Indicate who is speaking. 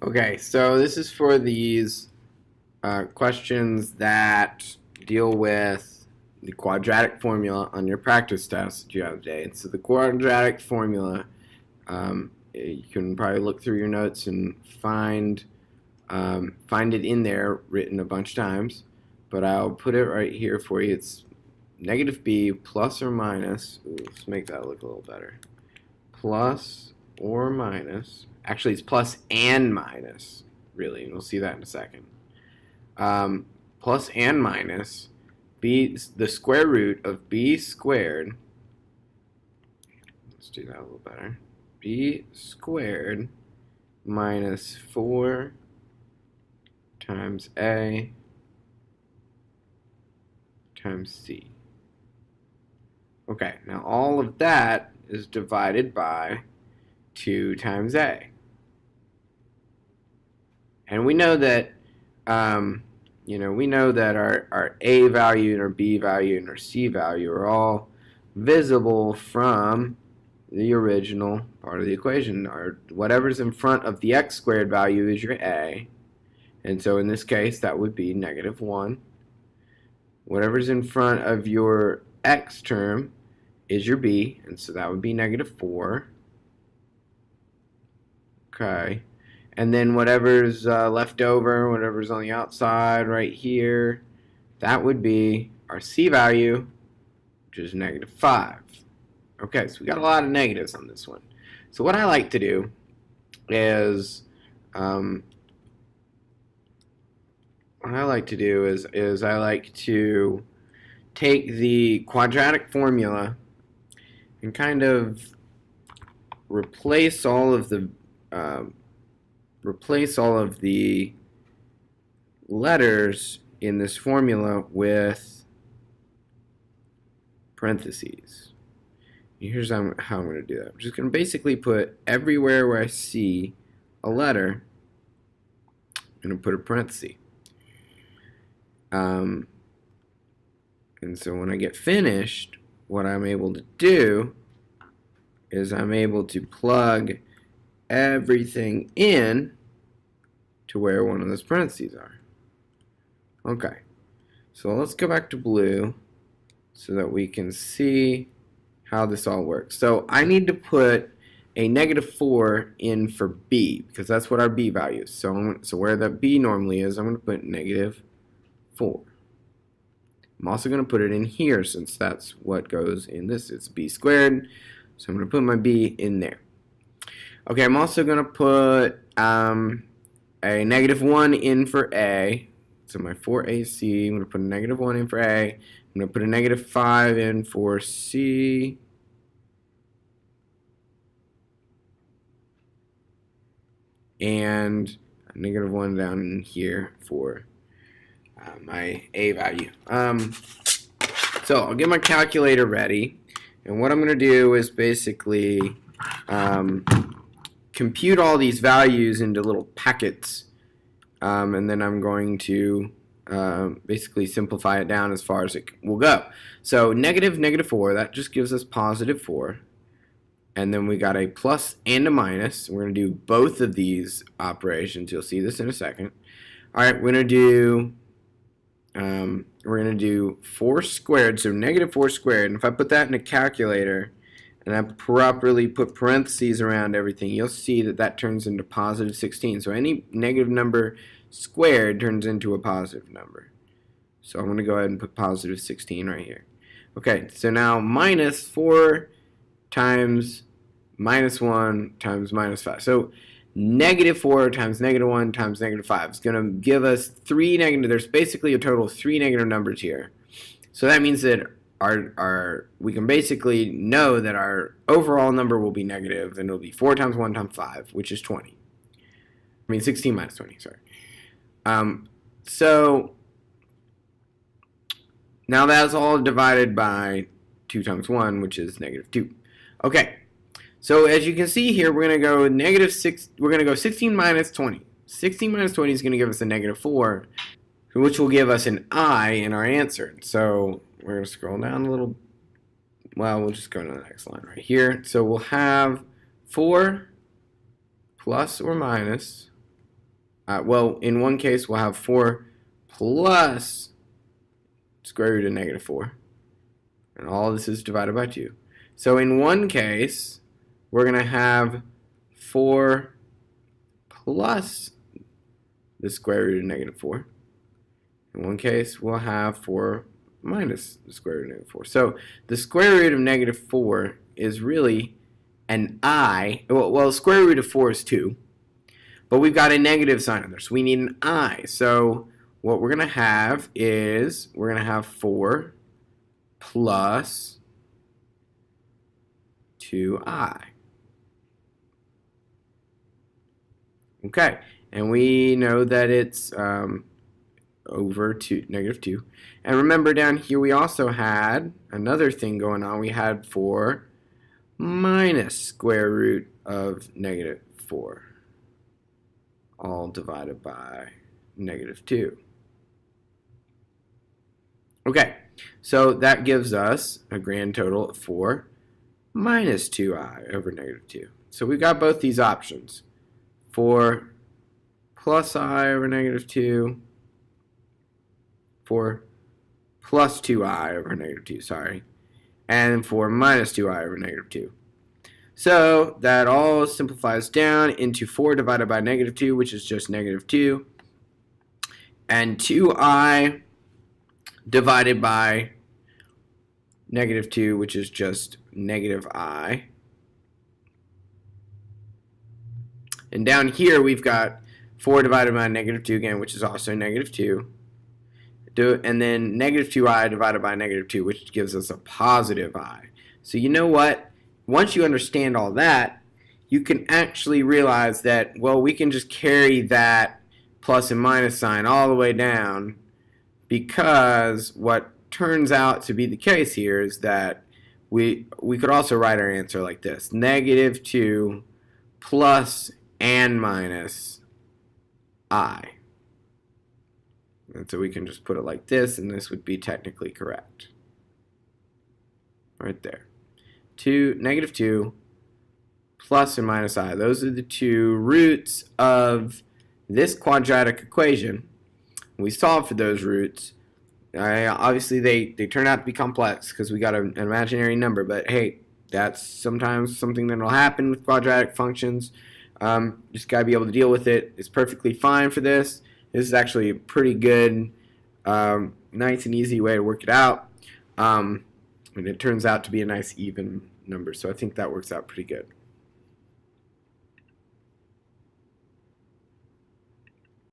Speaker 1: Okay, so this is for these questions that deal with the quadratic formula on your practice test that you have today. And so the quadratic formula, you can probably look through your notes and find it in there written a bunch of times, but I'll put it right here for you. It's negative b plus or minus, let's make that look a little better, plus or minus, actually it's plus and minus, really, and we'll see that in a second. Plus and minus b, the square root of b squared, let's do that a little better, b squared minus 4 times a times c. Okay, now all of that is divided by 2 times a. And we know that we know that our a value and our b value and our c value are all visible from the original part of the equation. Or whatever's in front of the x squared value is your a. And so in this case, that would be negative 1. Whatever's in front of your x term is your b, and so that would be negative 4. Okay. And then whatever's left over, whatever's on the outside right here, that would be our c value, which is negative 5. Okay, so we got a lot of negatives on this one. So what I like to do is I like to take the quadratic formula and kind of replace all of the letters in this formula with parentheses. Here's how I'm going to do that. I'm just going to basically put everywhere where I see a letter, I'm going to put a parenthesis. And so when I get finished, what I'm able to do is I'm able to plug everything in to where one of those parentheses are. Okay, so let's go back to blue so that we can see how this all works. So I need to put a negative 4 in for b, because that's what our b value is. So where that b normally is, I'm going to put negative 4. I'm also going to put it in here since that's what goes in this. It's b squared, so I'm going to put my b in there. Okay, I'm also going to put a negative 1 in for a. So my 4ac, I'm going to put a negative 1 in for a. I'm going to put a negative 5 in for c. And a negative 1 down in here for my a value. So I'll get my calculator ready. And what I'm going to do is basically compute all these values into little packets, and then I'm going to basically simplify it down as far as it will go. So negative 4, that just gives us positive 4. And then we got a plus and a minus. We're going to do both of these operations. You'll see this in a second. All right, we're going to do 4 squared, so negative 4 squared. And if I put that in a calculator and I properly put parentheses around everything, you'll see that that turns into positive 16. So any negative number squared turns into a positive number. So I'm going to go ahead and put positive 16 right here. Okay, so now minus 4 times minus 1 times minus 5. So negative 4 times negative 1 times negative 5 is going to give us 3 negative. There's basically a total of 3 negative numbers here. So that means that we can basically know that our overall number will be negative, and it'll be 4 times 1 times 5, which is 20. I mean 16 minus 20, sorry. So now that's all divided by 2 times 1, which is negative 2. Okay, so as you can see here, we're going to go negative 6. We're going to go 16 minus 20. 16 minus 20 is going to give us a negative 4, which will give us an I in our answer. So we're going to scroll down a little. Well, we'll just go to the next line right here. So we'll have 4 plus or minus well, in one case, we'll have 4 plus square root of negative 4. And all this is divided by 2. So in one case, we're going to have 4 plus the square root of negative 4. In one case, we'll have 4 minus the square root of negative 4. So the square root of negative 4 is really an I. Well, square root of 4 is 2. But we've got a negative sign in there, so we need an I. So what we're going to have is we're going to have 4 plus 2I. Okay, and we know that it's over negative 2. And remember down here we also had another thing going on. We had 4 minus square root of negative 4, all divided by negative 2. Okay, so that gives us a grand total of 4 minus 2I over negative 2. So we've got both these options. 4 plus I over negative 2, 4 plus 2I over negative 2, sorry, and 4 minus 2I over negative 2. So that all simplifies down into 4 divided by negative 2, which is just negative 2, and 2I divided by negative 2, which is just negative I. And down here we've got 4 divided by negative 2 again, which is also negative 2. And then negative 2I divided by negative 2, which gives us a positive I. So you know what? Once you understand all that, you can actually realize that, well, we can just carry that plus and minus sign all the way down, because what turns out to be the case here is that we could also write our answer like this: negative 2 plus and minus I. And so we can just put it like this, and this would be technically correct. Right there. Negative 2 plus or minus I. Those are the two roots of this quadratic equation. We solve for those roots. Obviously, they turn out to be complex because we got an imaginary number, but hey, that's sometimes something that will happen with quadratic functions. Just got to be able to deal with it. It's perfectly fine for this. This is actually a pretty good, nice and easy way to work it out. And it turns out to be a nice even number, so I think that works out pretty good.